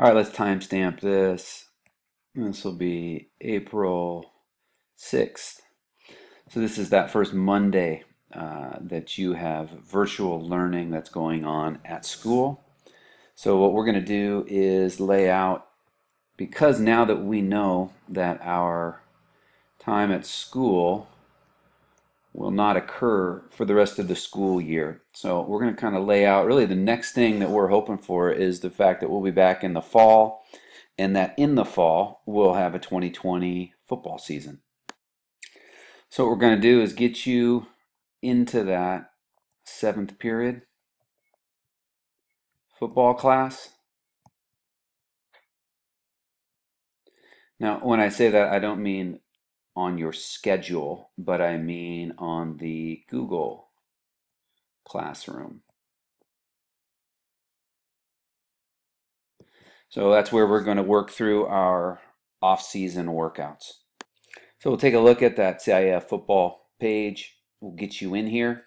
All right, let's timestamp this. This will be April 6th. So this is that first Monday that you have virtual learning that's going on at school. So what we're going to do is lay out, because now that we know that our time at school will not occur for the rest of the school year. So we're going to kind of lay out really the next thing that we're hoping for is the fact that we'll be back in the fall, and that in the fall we'll have a 2020 football season. So what we're going to do is get you into that seventh period football class. Now, when I say that, I don't mean on your schedule, but I mean on the Google Classroom. So that's where we're going to work through our off-season workouts. So we'll take a look at that CIF football page. We'll get you in here.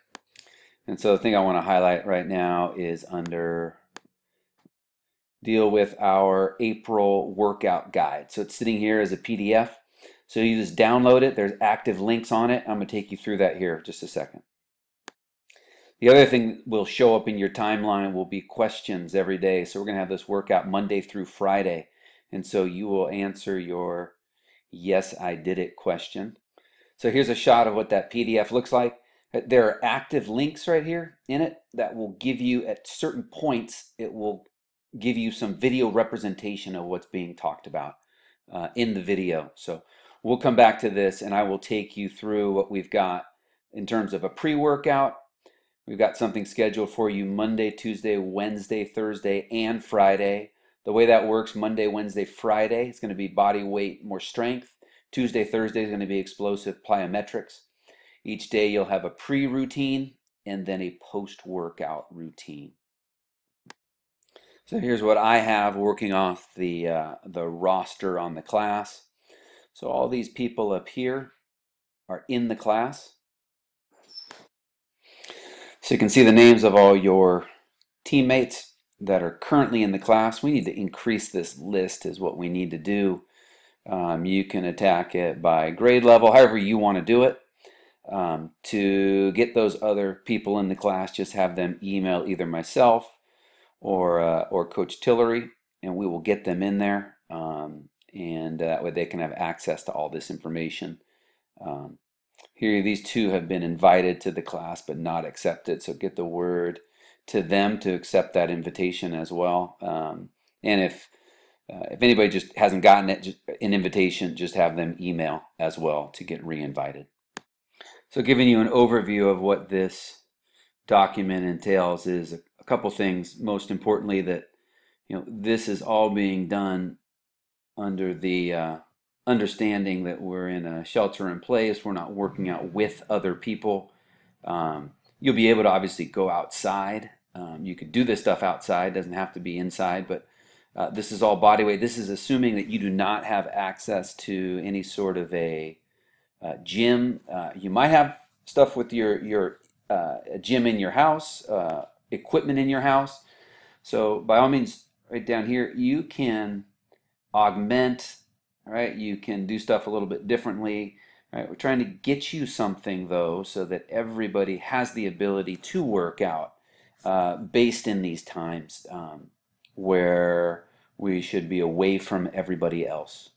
And so the thing I want to highlight right now is under deal with our April workout guide. So it's sitting here as a PDF. So you just download it. There's active links on it. I'm going to take you through that here in just a second. The other thing that will show up in your timeline will be questions every day. So we're going to have this workout Monday through Friday. And so you will answer your "Yes, I did it" question. So here's a shot of what that PDF looks like. There are active links right here in it that will give you, at certain points, it will give you some video representation of what's being talked about in the video. So we'll come back to this and I will take you through what we've got in terms of a pre-workout. We've got something scheduled for you Monday, Tuesday, Wednesday, Thursday, and Friday. The way that works, Monday, Wednesday, Friday, it's going to be body weight, more strength. Tuesday, Thursday is going to be explosive plyometrics. Each day you'll have a pre-routine and then a post-workout routine. So here's what I have working off the roster on the class. So all these people up here are in the class. So you can see the names of all your teammates that are currently in the class. We need to increase this list is what we need to do. You can attack it by grade level, however you want to do it. To get those other people in the class, just have them email either myself or Coach Tillery, and we will get them in there. And that way they can have access to all this information. Here, these two have been invited to the class but not accepted, so get the word to them to accept that invitation as well. And if anybody just hasn't gotten it, an invitation, just have them email as well to get re-invited. So giving you an overview of what this document entails is a couple things. Most importantly, that this is all being done under the understanding that we're in a shelter in place. We're not working out with other people. You'll be able to obviously go outside. You could do this stuff outside. It doesn't have to be inside, but this is all body weight. This is assuming that you do not have access to any sort of a gym. You might have stuff with your gym in your house, equipment in your house. So by all means, right down here, you can augment. All right, you can do stuff a little bit differently. All right, we're trying to get you something though, so that everybody has the ability to work out based in these times where we should be away from everybody else.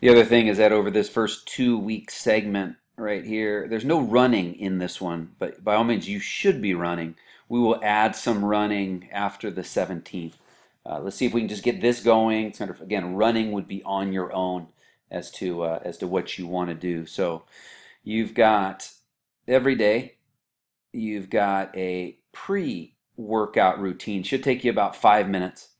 The other thing is that over this first 2-week segment right here, there's no running in this one, but by all means you should be running. We will add some running after the 17th. Let's see if we can just get this going. Sort of, again, running would be on your own as to what you want to do. So you've got every day, you've got a pre-workout routine. Should take you about 5 minutes.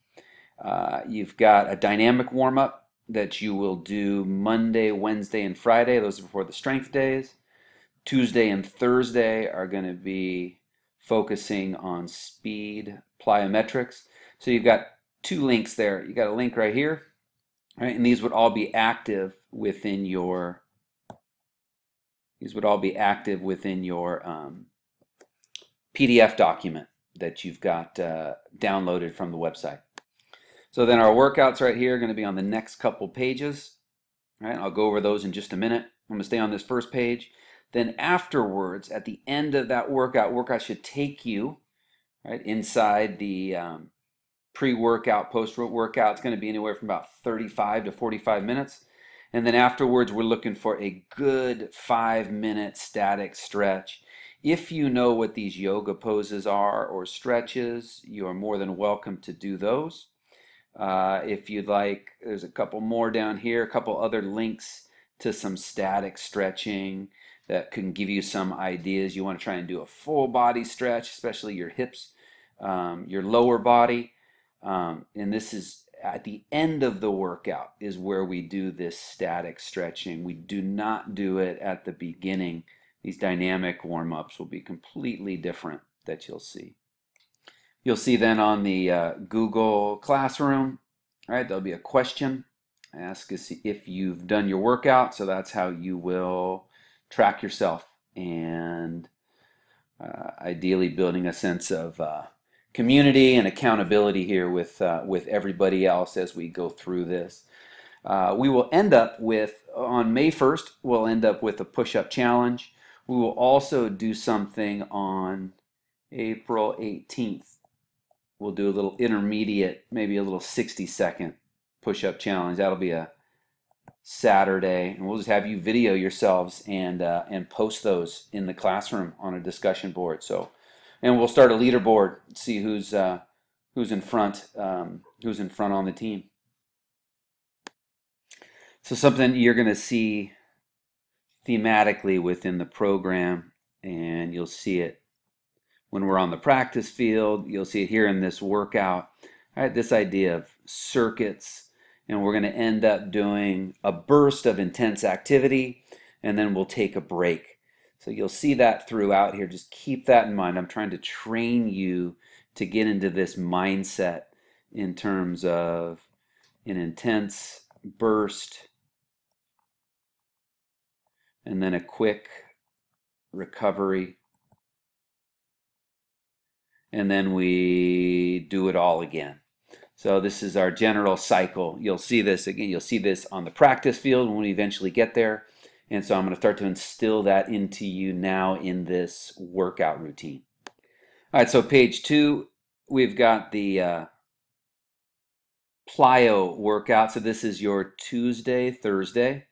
You've got a dynamic warm-up that you will do Monday, Wednesday, and Friday. Those are before the strength days. Tuesday and Thursday are going to be focusing on speed plyometrics. So you've got 2 links there. You got a link right here, right? And these would all be active within your PDF document that you've got downloaded from the website. So then our workouts right here are going to be on the next couple pages. All right, I'll go over those in just a minute. I'm going to stay on this first page. Then afterwards, at the end of that workout should take you right inside the pre-workout, post-workout. It's going to be anywhere from about 35 to 45 minutes. And then afterwards, we're looking for a good 5-minute static stretch. If you know what these yoga poses are or stretches, you are more than welcome to do those. If you'd like, there's a couple more down here, a couple other links to some static stretching that can give you some ideas. You want to try and do a full body stretch, especially your hips, your lower body. And this is at the end of the workout is where we do this static stretching. We do not do it at the beginning. These dynamic warm-ups will be completely different that you'll see. You'll see then on the Google Classroom, right, there'll be a question. Ask us if you've done your workout, so that's how you will track yourself and ideally building a sense of community and accountability here with everybody else as we go through this. We will end up with, on May 1st, we'll end up with a push-up challenge. We will also do something on April 18th. We'll do a little intermediate, maybe a little 60-second push-up challenge. That'll be a Saturday, and we'll just have you video yourselves and post those in the classroom on a discussion board. So, and we'll start a leaderboard, see who's in front on the team. So something you're going to see thematically within the program, and you'll see it when we're on the practice field. You'll see it here in this workout. All right, this idea of circuits, and we're going to end up doing a burst of intense activity, and then we'll take a break. So you'll see that throughout here. Just keep that in mind. I'm trying to train you to get into this mindset in terms of an intense burst and then a quick recovery. And then we do it all again. So this is our general cycle. You'll see this again. You'll see this on the practice field when we eventually get there. And so I'm going to start to instill that into you now in this workout routine. All right, so page 2, we've got the plyo workout. So this is your Tuesday, Thursday.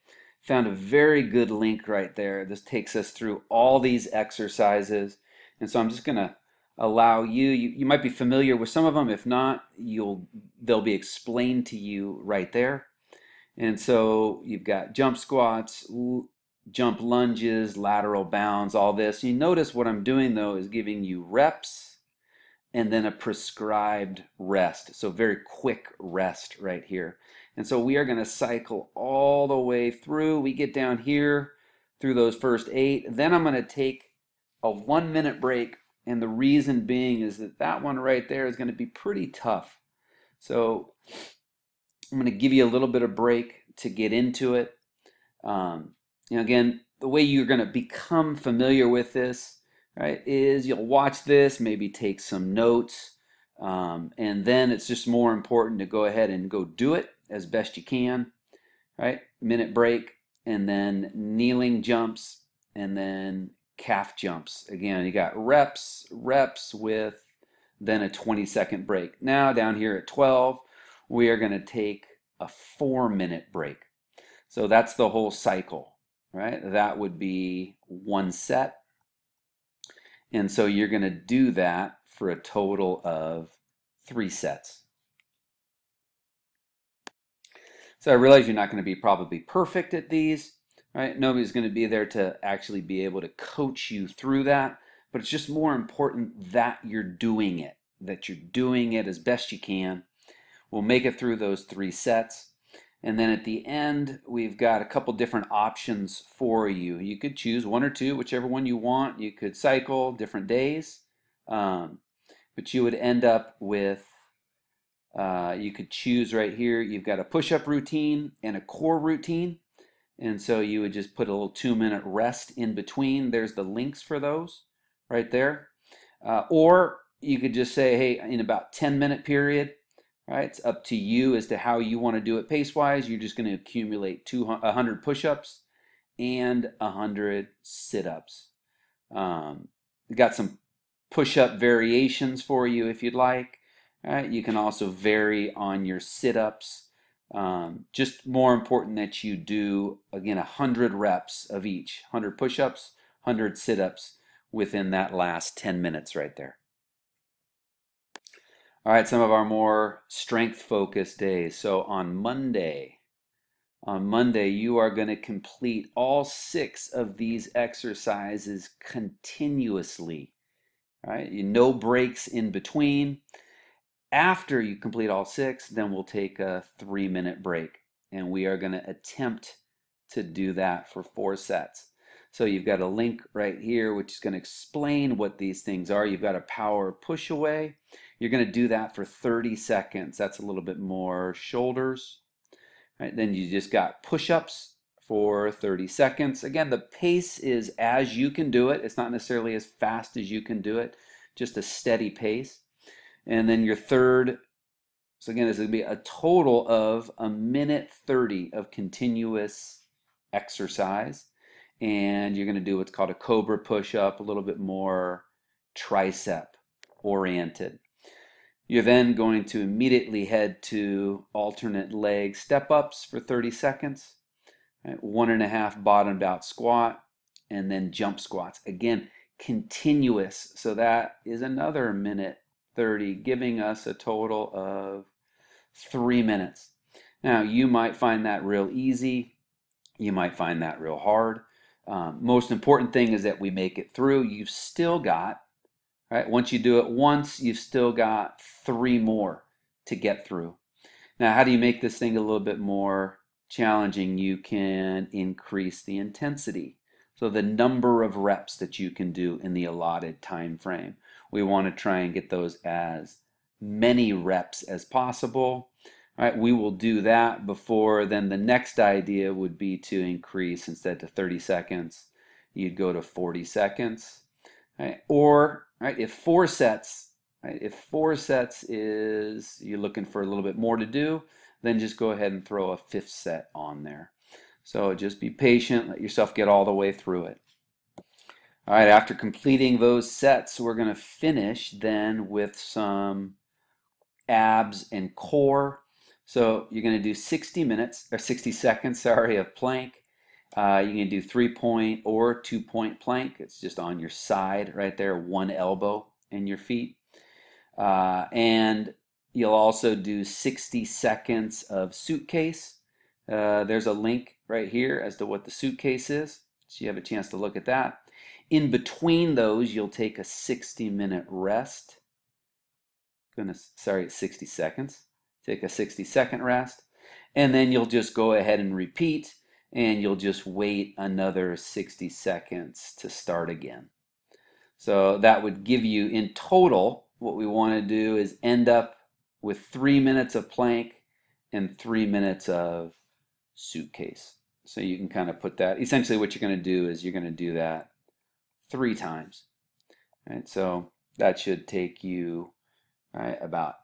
Found a very good link right there. This takes us through all these exercises. And so I'm just going to allow you might be familiar with some of them. If not, they'll be explained to you right there. And so you've got jump squats, jump lunges, lateral bounds, all this. You notice what I'm doing though is giving you reps and then a prescribed rest. So very quick rest right here. And so we are going to cycle all the way through. We get down here through those first 8. Then I'm going to take a 1-minute break. And the reason being is that one right there is going to be pretty tough. So I'm going to give you a little bit of break to get into it. Again, the way you're going to become familiar with this, right, is you'll watch this, maybe take some notes, and then it's just more important to go ahead and go do it as best you can, right? Minute break, and then kneeling jumps, and then calf jumps. Again, you got reps with then a 20-second break. Now down here at 12, we are going to take a 4-minute break. So that's the whole cycle, right? That would be 1 set. And so you're going to do that for a total of 3 sets. So I realize you're not going to be probably perfect at these, right? Nobody's going to be there to actually be able to coach you through that, but it's just more important that you're doing it, as best you can. We'll make it through those 3 sets. And then at the end, we've got a couple different options for you. You could choose 1 or 2, whichever one you want. You could cycle different days, but you would end up with, you could choose right here. You've got a push-up routine and a core routine. And so you would just put a little 2-minute rest in between. There's the links for those right there. Or you could just say, hey, in about 10-minute period, All right, it's up to you as to how you want to do it pace-wise. You're just going to accumulate 100 push-ups and 100 sit-ups. We got some push-up variations for you if you'd like. All right, you can also vary on your sit-ups. Just more important that you do, again, 100 reps of each. 100 push-ups, 100 sit-ups within that last 10 minutes right there. All right, some of our more strength-focused days. So on Monday, you are going to complete all 6 of these exercises continuously. All right, no breaks in between. After you complete all 6, then we'll take a 3-minute break, and we are going to attempt to do that for 4 sets. So you've got a link right here which is going to explain what these things are. You've got a power push away. You're going to do that for 30 seconds. That's a little bit more shoulders. Right, then you just got push-ups for 30 seconds. Again, the pace is as you can do it. It's not necessarily as fast as you can do it, just a steady pace. And then your third, so again, this is going to be a total of 1:30 of continuous exercise. And you're going to do what's called a cobra push-up, a little bit more tricep oriented. You're then going to immediately head to alternate leg step-ups for 30 seconds, right? 1.5 bottomed out squat, and then jump squats. Again, continuous, so that is another 1:30, giving us a total of 3 minutes. Now, you might find that real easy. You might find that real hard. Most important thing is that we make it through. You've still got, right? Once you do it once, you've still got 3 more to get through. Now, how do you make this thing a little bit more challenging? You can increase the intensity. So the number of reps that you can do in the allotted time frame. We want to try and get those as many reps as possible. All right, we will do that before then the next idea would be to increase, instead of 30 seconds, you'd go to 40 seconds. Right? Or right, if 4 sets, right, if 4 sets is you're looking for a little bit more to do, then just go ahead and throw a 5th set on there. So just be patient, let yourself get all the way through it. All right, after completing those sets, we're going to finish then with some abs and core. So you're going to do 60 minutes or 60 seconds, sorry, of plank. You can do 3-point or 2-point plank. It's just on your side right there, one elbow in your feet. And you'll also do 60 seconds of suitcase. There's a link right here as to what the suitcase is, so you have a chance to look at that. In between those, you'll take a 60-minute rest. 60 seconds. Take a 60-second rest. And then you'll just go ahead and repeat, and you'll just wait another 60 seconds to start again. So that would give you, in total, what we want to do is end up with 3 minutes of plank and 3 minutes of suitcase. So you can kind of put that, essentially what you're going to do is you're going to do that 3 times. Right? So that should take you about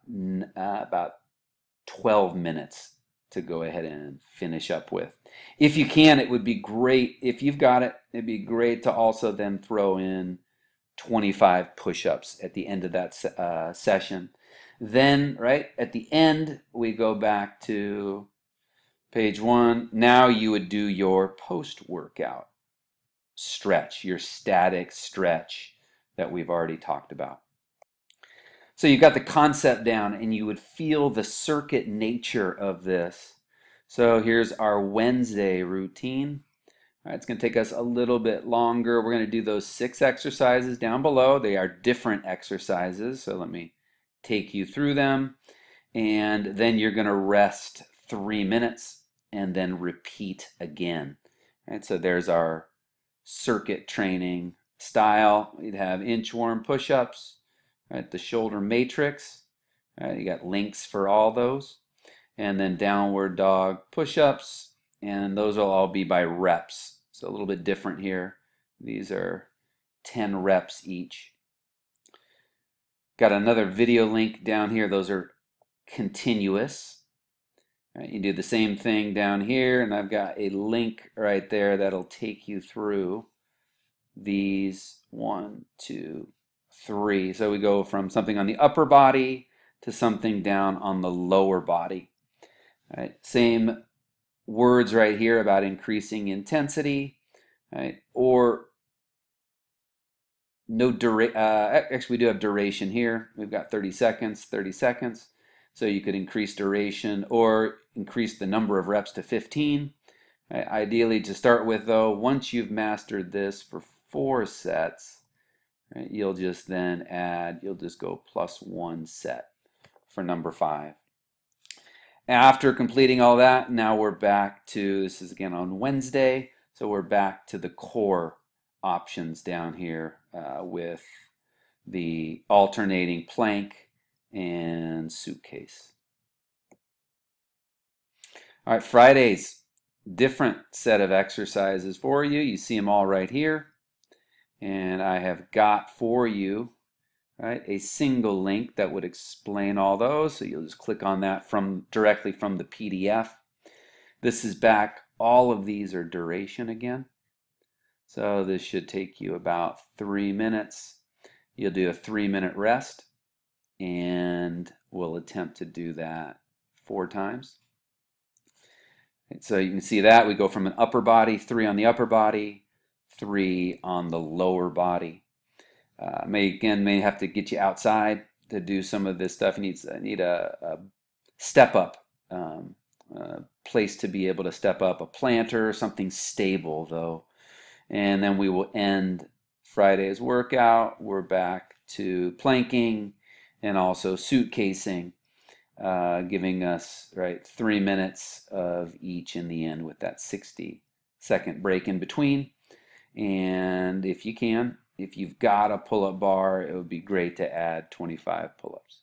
12 minutes to go ahead and finish up with. If you can, it would be great, if you've got it, it'd be great to also then throw in 25 push-ups at the end of that session. Then, right, at the end, we go back to page 1. Now you would do your post-workout stretch, your static stretch that we've already talked about. So you've got the concept down, and you would feel the circuit nature of this. So here's our Wednesday routine. All right, it's going to take us a little bit longer. We're going to do those 6 exercises down below. They are different exercises, so let me take you through them. And then you're going to rest 3 minutes and then repeat again. All right, so there's our circuit training style. We'd have inchworm push-ups, right, the shoulder matrix. Right, you got links for all those. And then downward dog push-ups, and those will all be by reps. So a little bit different here. These are 10 reps each. Got another video link down here. Those are continuous. Right, you do the same thing down here, and I've got a link right there that'll take you through these 1, 2, 3. So we go from something on the upper body to something down on the lower body. Right, same words right here about increasing intensity, right? Or no duration. Actually, we do have duration here. We've got 30 seconds, 30 seconds. So you could increase duration or increase the number of reps to 15. Right? Ideally, to start with, though, once you've mastered this for 4 sets, right, you'll just then add, you'll just go +1 set for number 5. After completing all that, now we're back to, this is again on Wednesday, so we're back to the core options down here with the alternating plank and suitcase. All right, Fridays, different set of exercises for you. You see them all right here. And I have got for you, right, a single link that would explain all those. So you'll just click on that directly from the PDF. This is back. All of these are duration again. So this should take you about 3 minutes. You'll do a 3-minute rest, and we'll attempt to do that 4 times. And so you can see that we go from an upper body, 3 on the upper body, 3 on the lower body. May have to get you outside to do some of this stuff. You need a step up place to be able to step up, a planter, something stable though. And then we will end Friday's workout. We're back to planking and also suitcasing, giving us 3 minutes of each in the end with that 60-second break in between. And if you can, if you've got a pull-up bar, it would be great to add 25 pull-ups.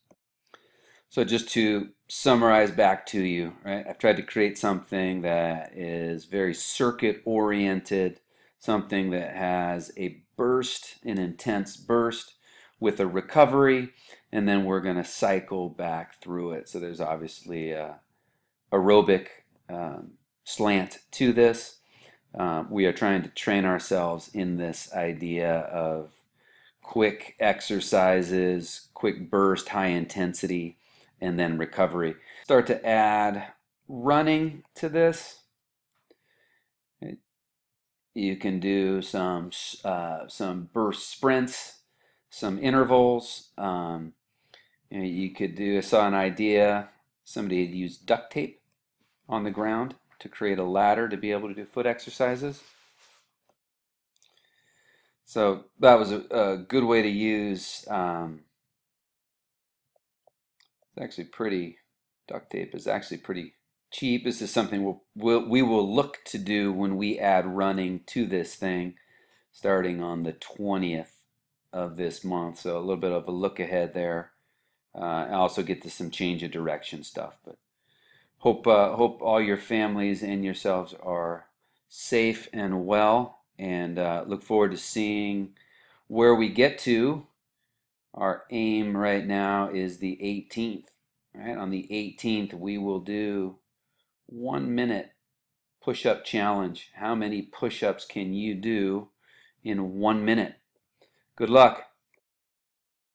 So just to summarize back to you, right? I've tried to create something that is very circuit-oriented, something that has a burst, an intense burst with a recovery, and then we're going to cycle back through it. So there's obviously a aerobic slant to this. We are trying to train ourselves in this idea of quick exercises, quick burst, high intensity, and then recovery. Start to add running to this. You can do some burst sprints, some intervals. You could do, I saw an idea, somebody had used duct tape on the ground to create a ladder to be able to do foot exercises. So that was a good way to use, it's actually pretty, duct tape is actually pretty cheap. This is something we will look to do when we add running to this thing starting on the 20th of this month. So a little bit of a look ahead there. I also get to some change of direction stuff, but hope all your families and yourselves are safe and well, and look forward to seeing where we get to. Our aim right now is the 18th. Right? On the 18th, we will do 1 minute push-up challenge. How many push-ups can you do in 1 minute? Good luck.